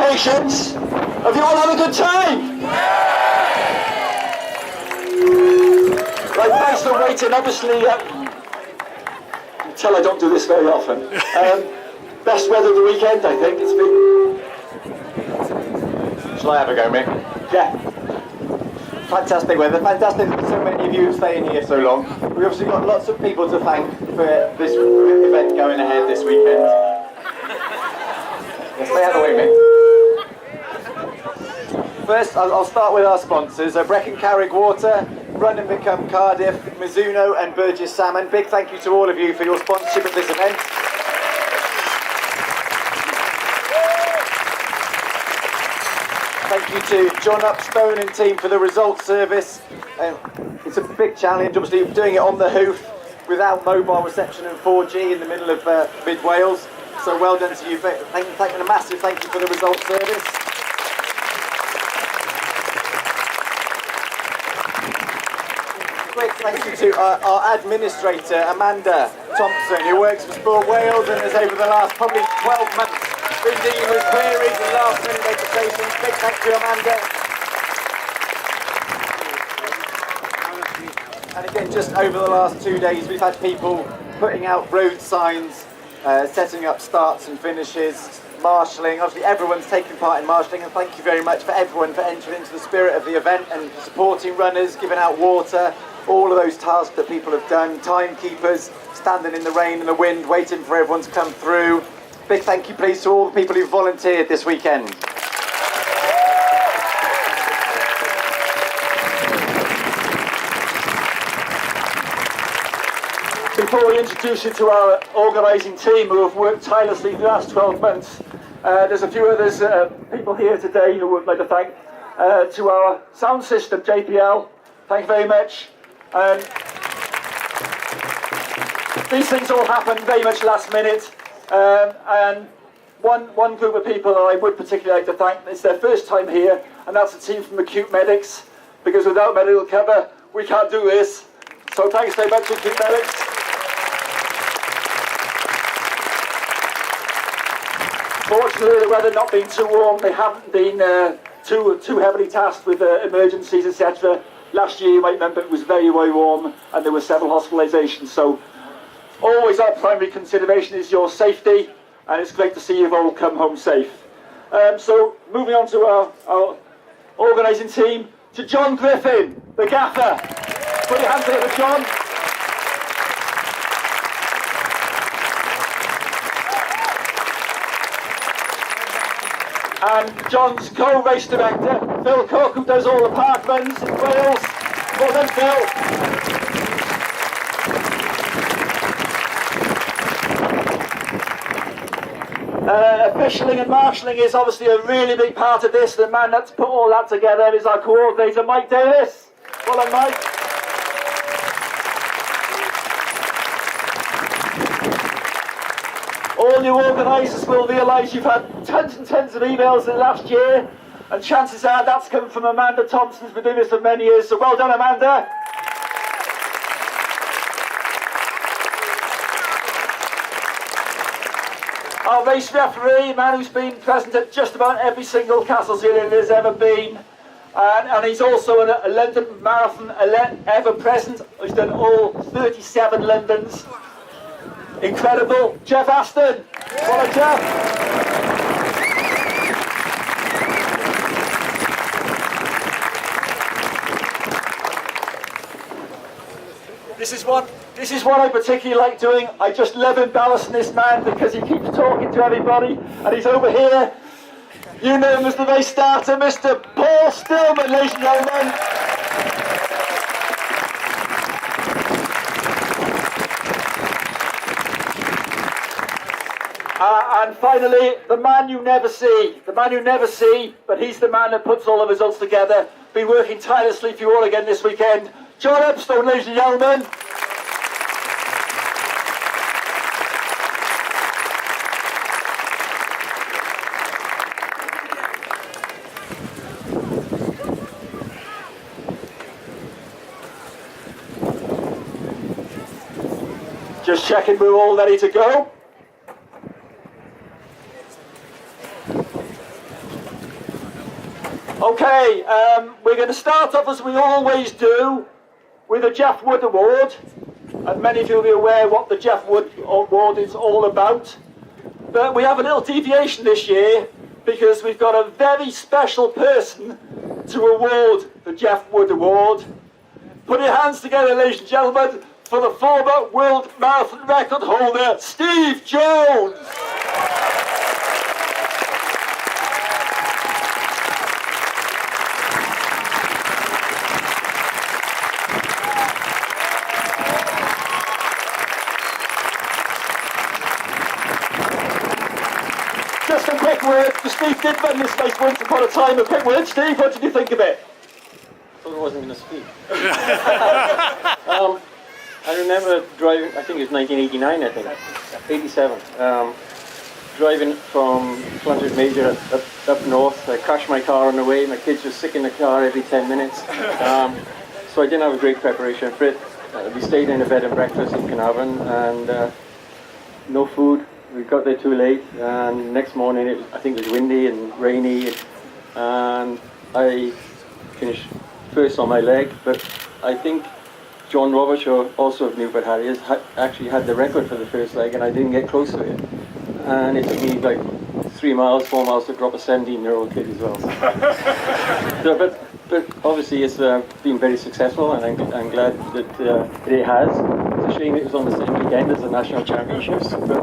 Congratulations. Have you all had a good time? Right, thanks for waiting. Obviously, you can tell I don't do this very often. Best weather of the weekend, I think. It's been... Shall I have a go, Mick? Yeah. Fantastic weather. Fantastic that so many of you are staying here so long. We've obviously got lots of people to thank for this event going ahead this weekend. Yeah, stay out of the way, Mick. First, I'll start with our sponsors. Brecon Carrick Water, Run and Become Cardiff, Mizuno and Burgess Salmon. Big thank you to all of you for your sponsorship of this event. Thank you to John Upstone and team for the results service. It's a big challenge, obviously doing it on the hoof without mobile reception and 4G in the middle of mid-Wales. So well done to you. A massive thank you for the results service. Great thank you to our administrator, Amanda Thompson, who works for Sport Wales and has over the last probably 12 months been dealing with queries and last minute registrations. Big thank you, Amanda. And again, just over the last 2 days, we've had people putting out road signs, setting up starts and finishes, marshalling. Obviously, everyone's taking part in marshalling, and thank you very much for everyone for entering into the spirit of the event and supporting runners, giving out water, all of those tasks that people have done, timekeepers, standing in the rain and the wind, waiting for everyone to come through. Big thank you, please, to all the people who volunteered this weekend. Before we introduce you to our organising team who have worked tirelessly for the last 12 months, there's a few others, people here today who would like to thank. To our sound system, JPL, thank you very much. These things all happen very much last minute. And one group of people that I would particularly like to thank, it's their first time here, and that's the team from Acute Medics, because without medical cover, we can't do this. So thanks very much, Acute Medics. Fortunately, the weather not being too warm, they haven't been too heavily tasked with emergencies, etc. Last year, you might remember, it was very, very warm, and there were several hospitalisations, so always our primary consideration is your safety, and it's great to see you've all come home safe. So moving on to our organising team, to John Griffin, the gaffer. Put your hands together for John. And John's co-race director, Phil Cook, who does all the park runs in Wales. Well done, Phil. Officialing and marshalling is obviously a really big part of this. The man that's put all that together is our coordinator, Mike Davis. Well done, Mike. All you organisers will realise you've had tons and tons of emails in the last year, and chances are that's come from Amanda Thompson, who's been doing this for many years, so well done, Amanda. Our race referee, a man who's been present at just about every single Castles Hill there's ever been, and he's also a London Marathon ever present. He's done all 37 Londons. Incredible. Jeff Aston. Well done, Jeff. This is what I particularly like doing. I just love embarrassing this man because he keeps talking to everybody, and he's over here. You know him as the race starter, Mr. Paul Stillman, ladies and gentlemen. And finally, the man you never see, but he's the man that puts all the results together. Been working tirelessly for you all again this weekend. John Upstone, ladies and gentlemen. Just checking we're all ready to go. Okay, we're going to start off as we always do with a Jeff Wood Award, and many of you will be aware what the Jeff Wood Award is all about. But we have a little deviation this year because we've got a very special person to award the Jeff Wood Award. Put your hands together, ladies and gentlemen, for the former world marathon record holder, Steve Jones. Just a quick word, because Steve did run this race once upon a time. A quick word, Steve, what did you think of it? I thought I wasn't going to speak. I remember driving, I think it was 1989, I think, 87. Driving from Clontarf Major up north. I crashed my car on the way. My kids were sick in the car every 10 minutes. So I didn't have a great preparation for it. We stayed in a bed and breakfast in Carnarvon and no food. We got there too late, and next morning I think it was windy and rainy, and I finished first on my leg. But I think John Roberts, also of Newport Harriers, actually had the record for the first leg, and I didn't get close to it. And it took me like 4 miles to drop a 17-year-old kid as well. So, but obviously it's been very successful, and I'm glad that it has. It's a shame it was on the same weekend as the National Championships, the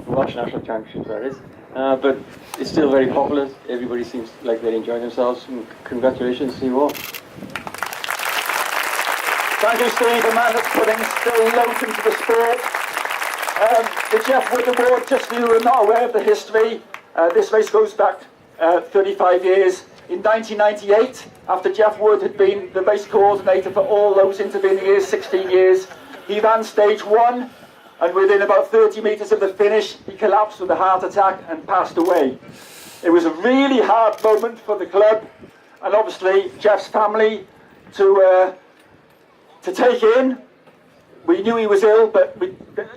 Welsh National Championships, that is. But it's still very popular. Everybody seems like they're enjoying themselves, and congratulations to you all. Thank you, Steve, a man that's putting still loads into the sport. The Jeff Wood Award, just for you who are not aware of the history, this race goes back 35 years. In 1998, after Jeff Wood had been the race coordinator for all those intervening years, 16 years, he ran stage 1, and within about 30 metres of the finish, he collapsed with a heart attack and passed away. It was a really hard moment for the club, and obviously Jeff's family to take in. We knew he was ill, but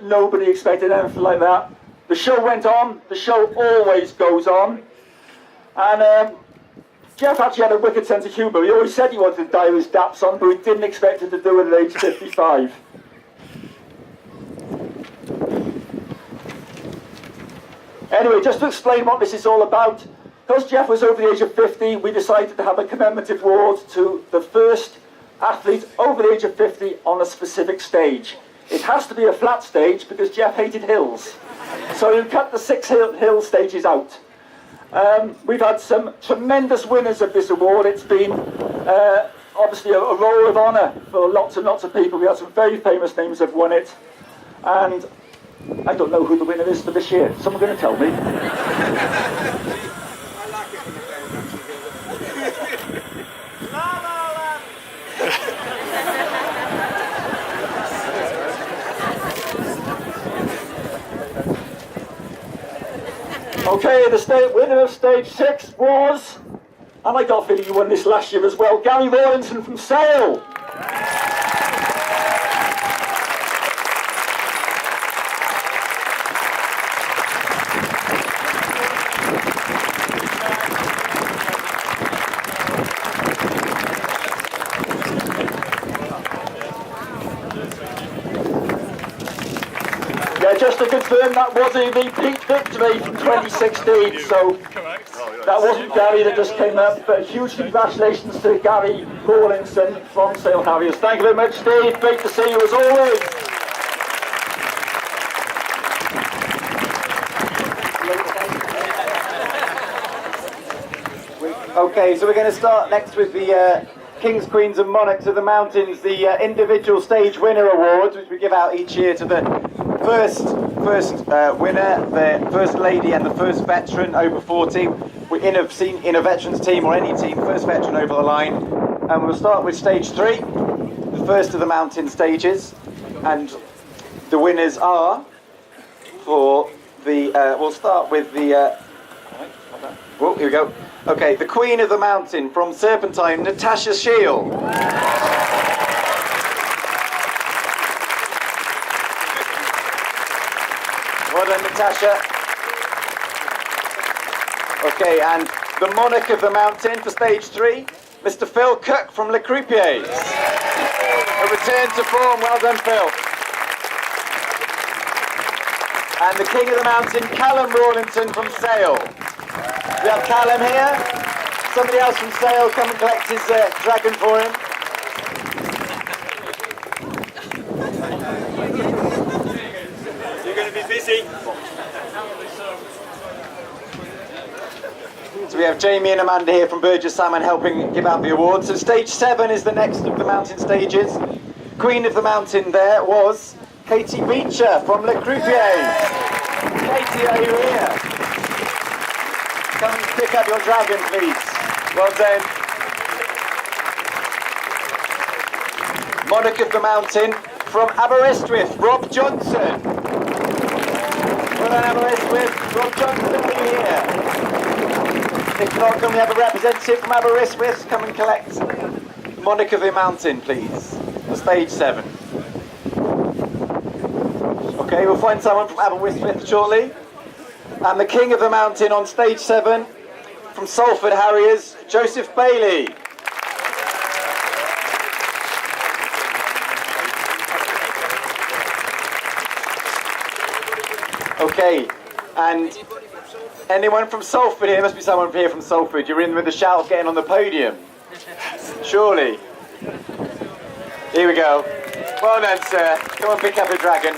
nobody expected anything like that. The show went on. The show always goes on. And Jeff actually had a wicked sense of humour. He always said he wanted to die with his daps on, but he didn't expect it to do it at age 55. Anyway, just to explain what this is all about, because Jeff was over the age of 50, we decided to have a commemorative award to the first athlete over the age of 50 on a specific stage. It has to be a flat stage because Jeff hated hills. So you cut the 6 hill stages out. We've had some tremendous winners of this award. It's been obviously a roll of honour for lots and lots of people. We had some very famous names have won it. And I don't know who the winner is for this year. Someone going to tell me? Okay, the winner of stage 6 was, and I got a feeling you won this last year as well, Gary Rawlinson from Sale. Yeah, just to confirm, that was a repeat victory from 2016, so that wasn't Gary that just came up, but huge congratulations to Gary Rawlinson from Sale Harriers. Thank you very much, Steve. Great to see you as always. Okay, so we're going to start next with the Kings, Queens and Monarchs of the Mountains, the individual stage winner awards, which we give out each year to the first winner, the first lady and the first veteran over 40 in a veterans team or any team, first veteran over the line. And we'll start with stage 3, the first of the mountain stages, and the winners are for the we'll start with the oh, here we go. Okay, the Queen of the Mountain from Serpentine, Natasha Shield. Well done, Natasha. Okay, and the Monarch of the Mountain for stage 3, Mr. Phil Cook from Le Croupiers. A return to form, well done Phil. And the King of the Mountain, Callum Rawlinson from Sale. We have Callum here. Somebody else from Sale, come and collect his dragon for him. You're going to be busy. So we have Jamie and Amanda here from Burgess Salmon helping give out the awards. So stage 7 is the next of the mountain stages. Queen of the Mountain there was Katie Beecher from Le Croupiers. Katie, are you here? Come and pick up your dragon, please. Well done. Monarch of the Mountain from Aberystwyth, Rob Johnson. Well done, Aberystwyth. Rob Johnson, are you here? If not, can we have a representative from Aberystwyth come and collect Monarch of the Mountain, please, for stage 7. Okay, we'll find someone from Aberystwyth shortly. And the King of the Mountain on stage 7, from Salford Harriers, Joseph Bailey. Okay, and anyone from Salford here? Must be someone here from Salford. You're in with the shout of getting on the podium. Surely. Here we go. Well done, sir. Come on, pick up a dragon.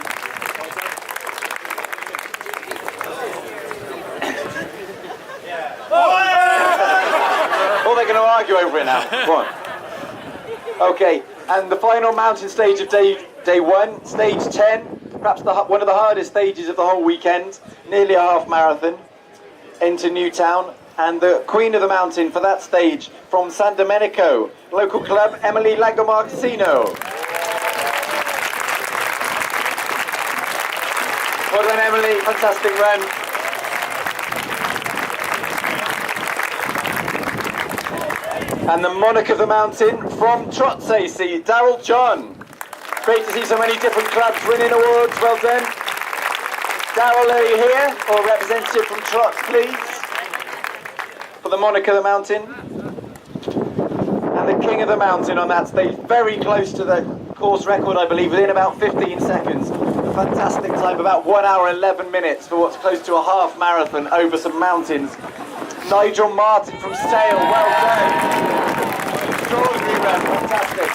Oh, they're going to argue over it now. Go on. Okay, and the final mountain stage of day 1, stage 10. Perhaps one of the hardest stages of the whole weekend. Nearly a half marathon. Into Newtown, and the Queen of the Mountain for that stage from San Domenico, local club Emily Lagomarcino. Well done, Emily, fantastic run. And the Monarch of the Mountain from Trotsay, see Daryl John. Great to see so many different clubs winning awards, well done. Daryl, are you here? Or representative from Trots, please? For the Monarch of the Mountain. And the King of the Mountain on that stage, very close to the course record, I believe, within about 15 seconds. A fantastic time, about 1 hour 11 minutes for what's close to a half marathon over some mountains. Nigel Martin from Sale, well done. Extraordinary run, fantastic.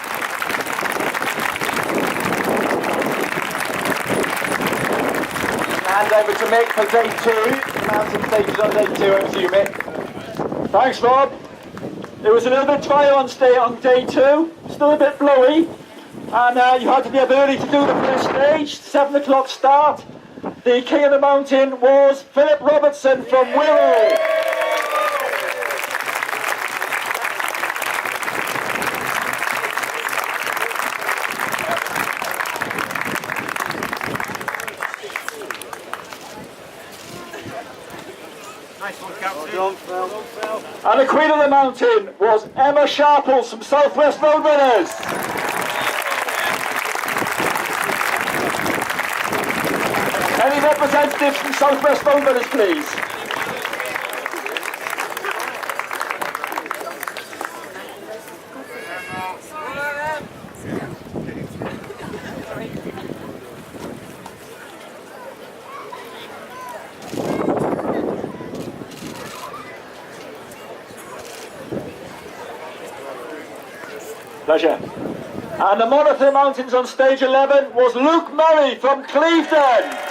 Hand over to Mick for day 2. Mountain stages on day 2. Over to you, Mick. Thanks, Rob. It was a little bit dry on day 2, still a bit blowy, and you had to be up early to do the first stage, 7 o'clock start. The King of the Mountain was Philip Robertson from Wirral. And the Queen of the Mountain was Emma Sharples from Southwest Roadrunners. Any representatives from Southwest Roadrunners, please? Pleasure. And the Monarch of the Mountains on stage 11 was Luke Murray from Clevedon.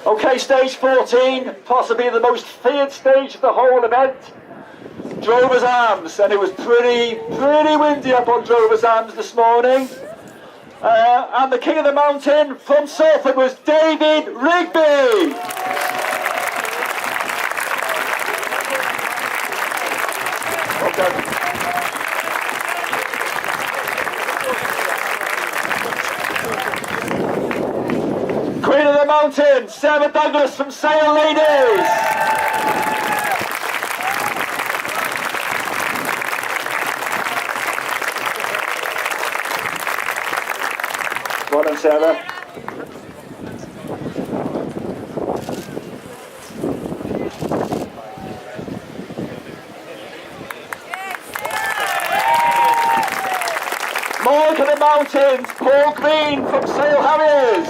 Okay, stage 14, possibly the most feared stage of the whole event. Drover's Arms, and it was pretty windy up on Drover's Arms this morning. And the King of the Mountain from Salford was David Rigby. Well done. Mountains, Sarah Douglas from Sale Ladies. Well done, Sarah. Mark of the Mountains, Paul Green from Sale Harriers.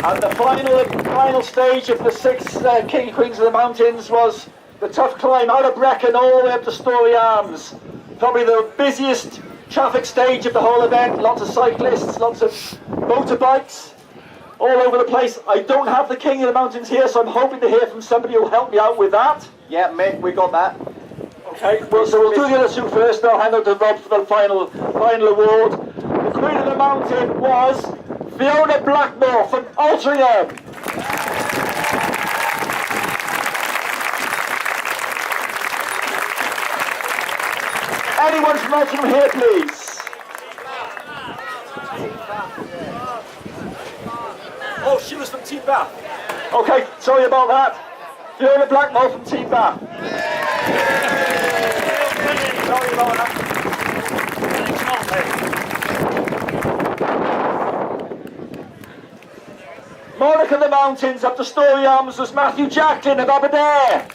And the final stage of the 6 King and Queens of the Mountains was the tough climb out of Brecon all the way up to Story Arms. Probably the busiest traffic stage of the whole event. Lots of cyclists, lots of motorbikes, all over the place. I don't have the King of the Mountains here, so I'm hoping to hear from somebody who'll help me out with that. Yeah, Mick, we got that. Okay, well, so we'll do the other 2 first, and I'll hand over to Rob for the final award. The Queen of the Mountain was Fiona Blackmore from Altrincham. Anyone from Altrincham here, please? Oh, she was from Team Bath. Okay, sorry about that. Fiona Blackmore from Team Bath. Sorry about that. Monarch of the Mountains up to Story Arms was Matthew Jacklin of Aberdare.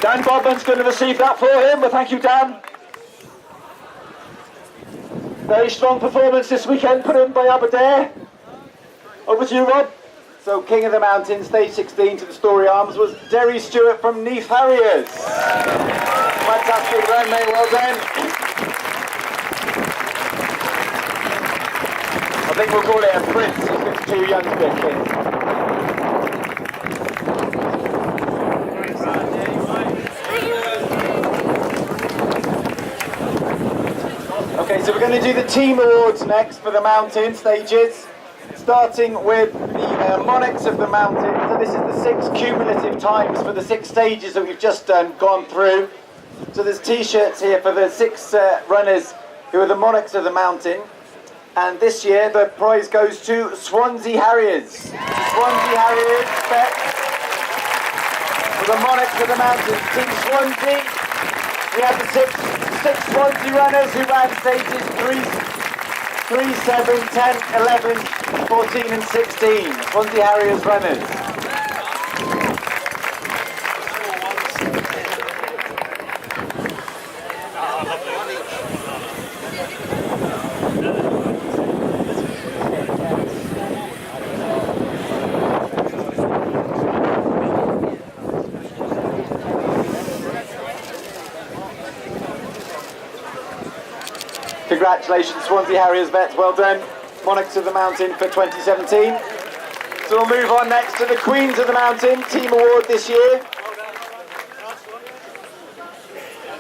Dan Bodman's going to receive that for him, well, thank you, Dan. Very strong performance this weekend put in by Aberdare. Over to you, Rob. So King of the Mountains, stage 16 to the Story Arms was Derry Stewart from Neath Harriers. Fantastic run, mate, well done. I think we'll call it a prince if it's too young to be a king. Okay, so we're going to do the team awards next for the mountain stages, starting with the Monarchs of the Mountain. So this is the 6 cumulative times for the 6 stages that we've just gone through. So there's t-shirts here for the 6 runners who are the Monarchs of the Mountain. And this year the prize goes to Swansea Harriers. Swansea Harriers for the Monarchs of the Mountain. Team Swansea, we have the six Swansea runners who ran stages 3, 7, 10, 11, 14 and 16. Swansea Harriers runners. Congratulations, Swansea Harriers vets, well done. Monarchs of the Mountain for 2017. So we'll move on next to the Queens of the Mountain Team Award this year.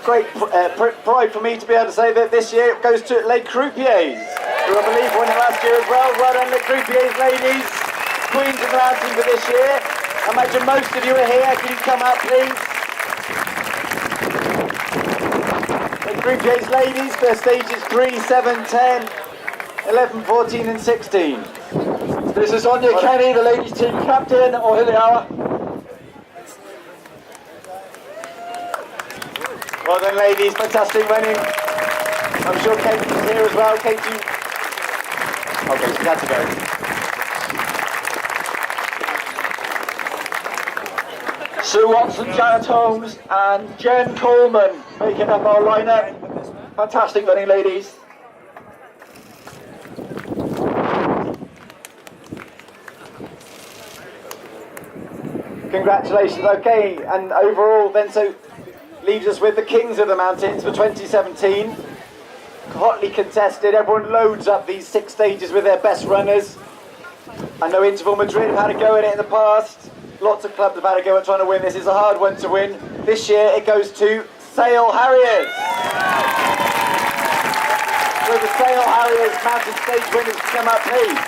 Great pride for me to be able to say that this year it goes to Les Croupiers, who I believe won it last year as well. Well done, Les Croupiers ladies. Queens of the Mountain for this year. I imagine most of you are here. Can you come up, please? Croupiers ladies for stages 3, 7, 10, 11, 14 and 16. This is Sonia Kenny, the ladies team captain. Oh, here they are. Well done ladies, fantastic running. I'm sure Kate is here as well. Kate, you... Okay, she had to go. Sue Watson, Janet Holmes and Jen Coleman making up our lineup. Fantastic running, ladies. Congratulations, okay, and overall then so leaves us with the Kings of the Mountains for 2017. Hotly contested, everyone loads up these 6 stages with their best runners. I know Interval Madrid have had a go at it in the past. Lots of clubs have had a go at trying to win this. It's a hard one to win. This year it goes to Sale Harriers. Will the Sale Harriers Mountain Stage winners come up, please?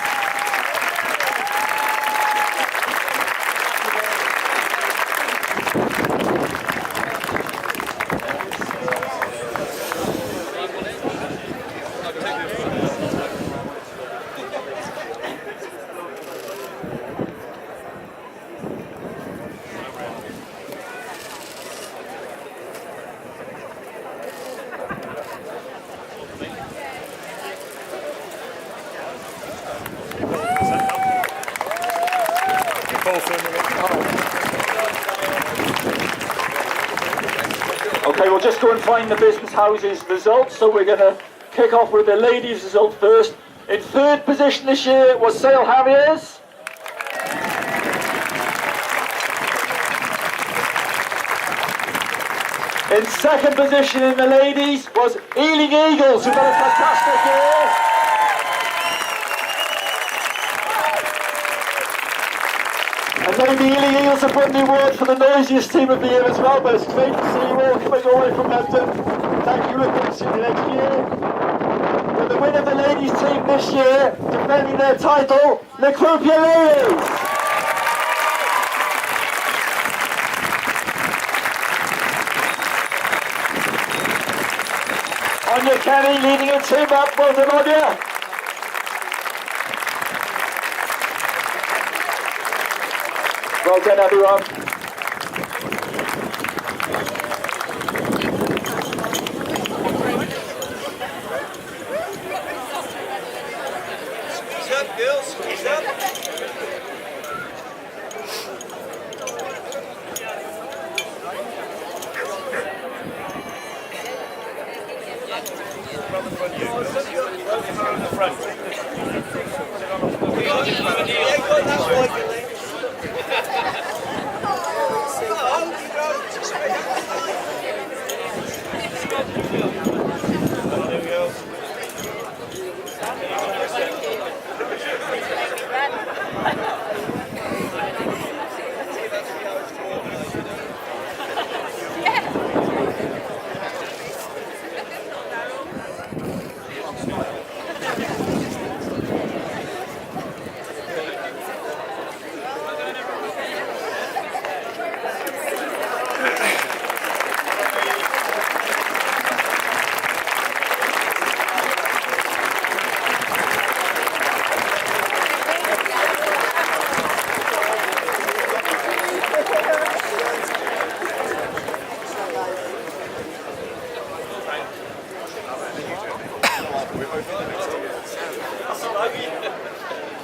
Okay, we'll just go and find the business houses results. So we're going to kick off with the ladies' result first. In third position this year was Sale Harriers. In second position in the ladies was Ealing Eagles, who've had a fantastic year. And maybe Ealing Eagles have won the award for the noisiest team of the year as well, but it's great to see you all coming all the way from London. Thank you, and we'll see you next year. But the winner of the ladies team this year, defending their title, the Croupier Ladies. Anya Kenny leading a team up, well done Anya. Well done everyone. What's up, girls? What's up?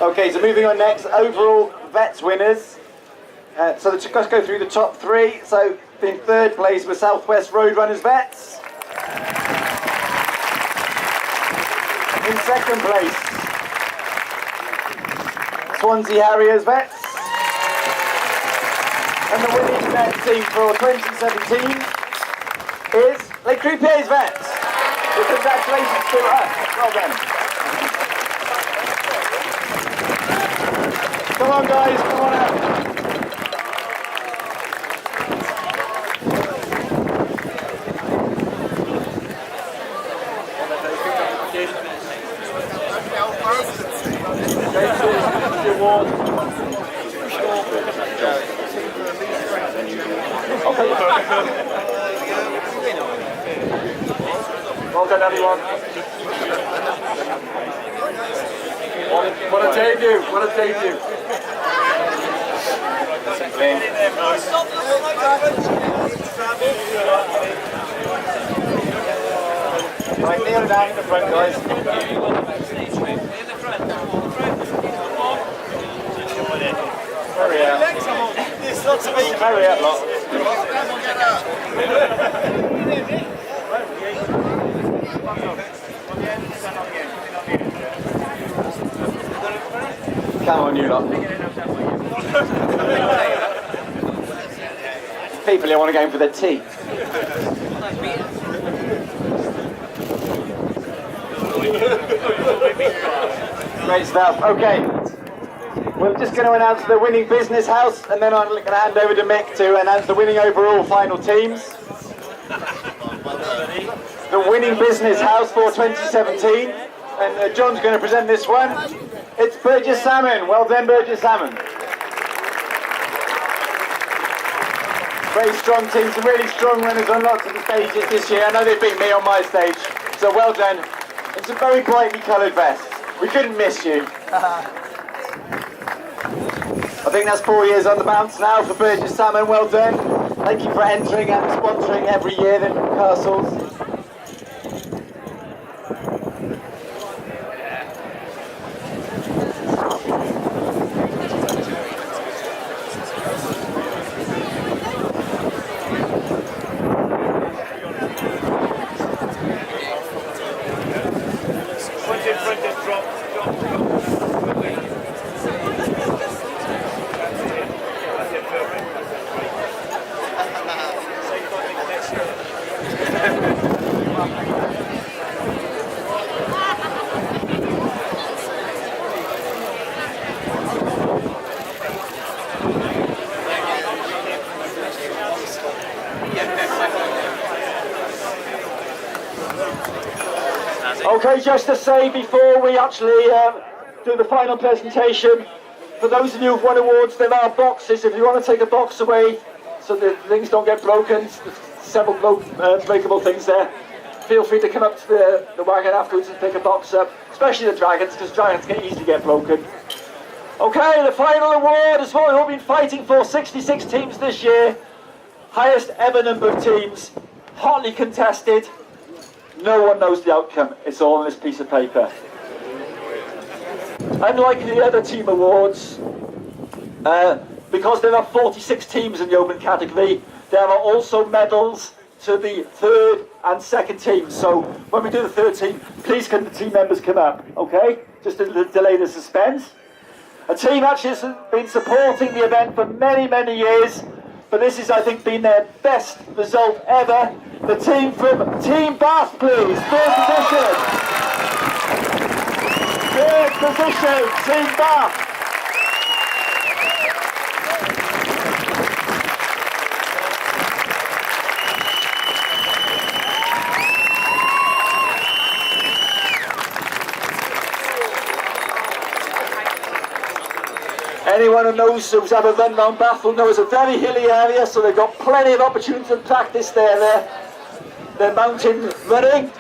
Okay, so moving on next, overall vets winners. So let's go through the top three. So in third place was Southwest Roadrunners Vets. In second place, Swansea Harriers Vets. And the winning vet team for 2017 is Les Croupiers Vets. So congratulations to us. Well done. Come on guys, come on out. Well done everyone. What a debut, what a debut. Right, kneel down in the front, guys. Hurry up. Hurry up, lot. Come on, you lot. People who want to go in for their tea. Great stuff. Okay. We're just going to announce the winning business house, and then I'm going to hand over to Mick to announce the winning overall final teams. The winning business house for 2017, and John's going to present this one. It's Burgess Salmon. Well done, Burgess Salmon. Very strong team, some really strong runners on lots of the stages this year. I know they beat me on my stage, so well done. It's a very brightly coloured vest. We couldn't miss you. I think that's 4 years on the bounce now for Burgess Salmon. Well done. Thank you for entering and sponsoring every year the castles. Okay, just to say before we actually do the final presentation, for those of you who've won awards, there are boxes. If you want to take a box away so that things don't get broken, there's several breakable things there. Feel free to come up to the wagon afterwards and pick a box up, especially the dragons, because dragons can easily get broken. Okay, the final award is what we've been fighting for, 66 teams this year, highest ever number of teams, hotly contested. No one knows the outcome, it's all on this piece of paper. Unlike the other team awards, because there are 46 teams in the open category, there are also medals to the third and second teams. So when we do the third team, please can the team members come up, okay? Just to delay the suspense. A team actually has been supporting the event for many, many years, but this has, I think, been their best result ever. The team from Team Bath, please. Third position. Third position, Team Bath. Anyone who knows, who's ever run round Bath will know it's a very hilly area, so they've got plenty of opportunity to practice their mountain running.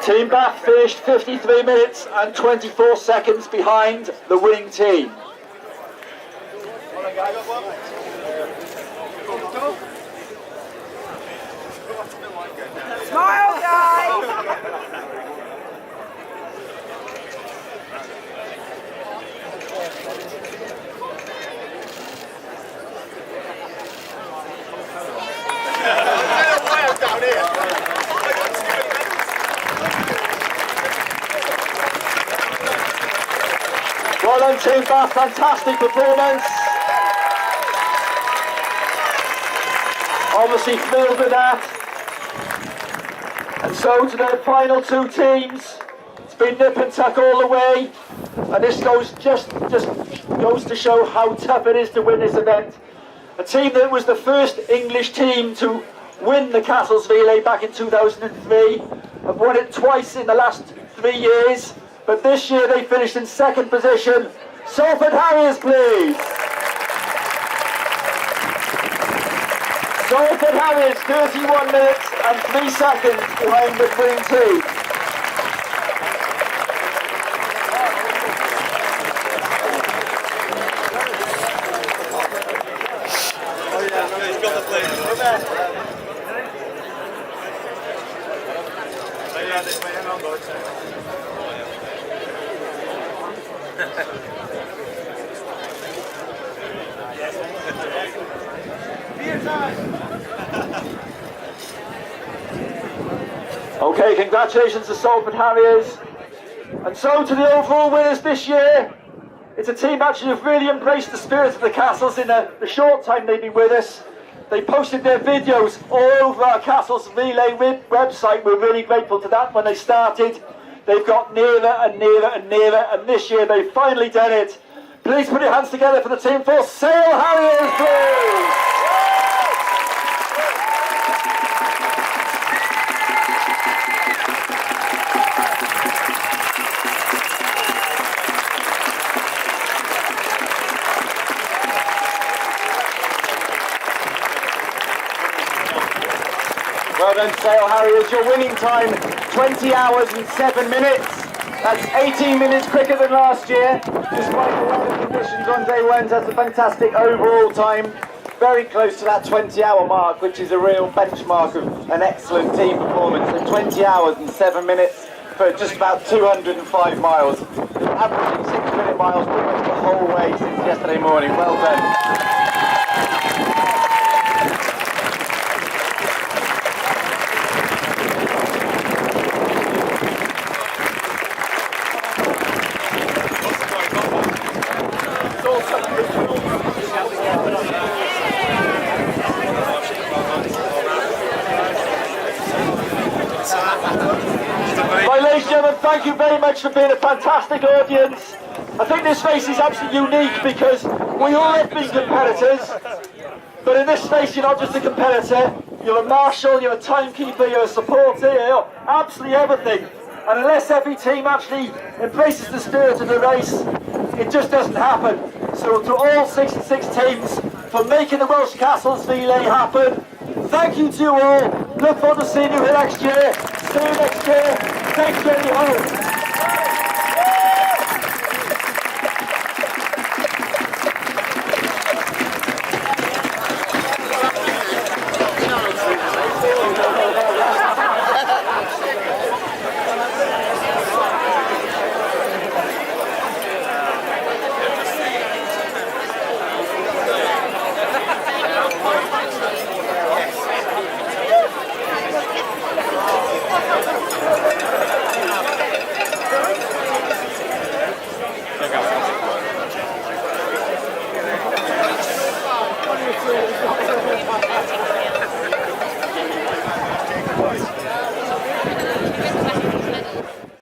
Team Bath finished 53 minutes and 24 seconds behind the winning team. Smile, guys! Well done, Team Bath, fantastic performance. Obviously thrilled with that. And so to the final two teams, it's been nip and tuck all the way. And this just goes to show how tough it is to win this event. A team that was the first English team to win the Castles Relay back in 2003, have won it twice in the last 3 years, but this year they finished in second position. Salford Harriers, please. Salford Harriers, 31 minutes and 3 seconds behind the winning team. Okay, congratulations to Salford Harriers. And so to the overall winners this year. It's a team actually who've really embraced the spirit of the Castles in the short time they've been with us. They posted their videos all over our Castles Relay website. We're really grateful to that when they started. they've got nearer and nearer and nearer, and this year they've finally done it. Please put your hands together for the team for Sale Harriers, please! Well done, Sale Harriers. Your winning time, 20 hours and 7 minutes. That's 18 minutes quicker than last year. Despite the weather conditions on day one, that's a fantastic overall time. Very close to that 20-hour mark, which is a real benchmark of an excellent team performance. So 20 hours and 7 minutes for just about 205 miles. Averaging 6-minute miles pretty much the whole way since yesterday morning. Well done. Right, ladies and gentlemen, thank you very much for being a fantastic audience. I think this race is absolutely unique because we all have been competitors, but in this race you're not just a competitor, you're a marshal, you're a timekeeper, you're a supporter, you're absolutely everything. And unless every team actually embraces the spirit of the race, it just doesn't happen. So to all 66 teams for making the Welsh Castles relay happen, thank you to you all. Look forward to seeing you here next year. See you next year. Thanks very much.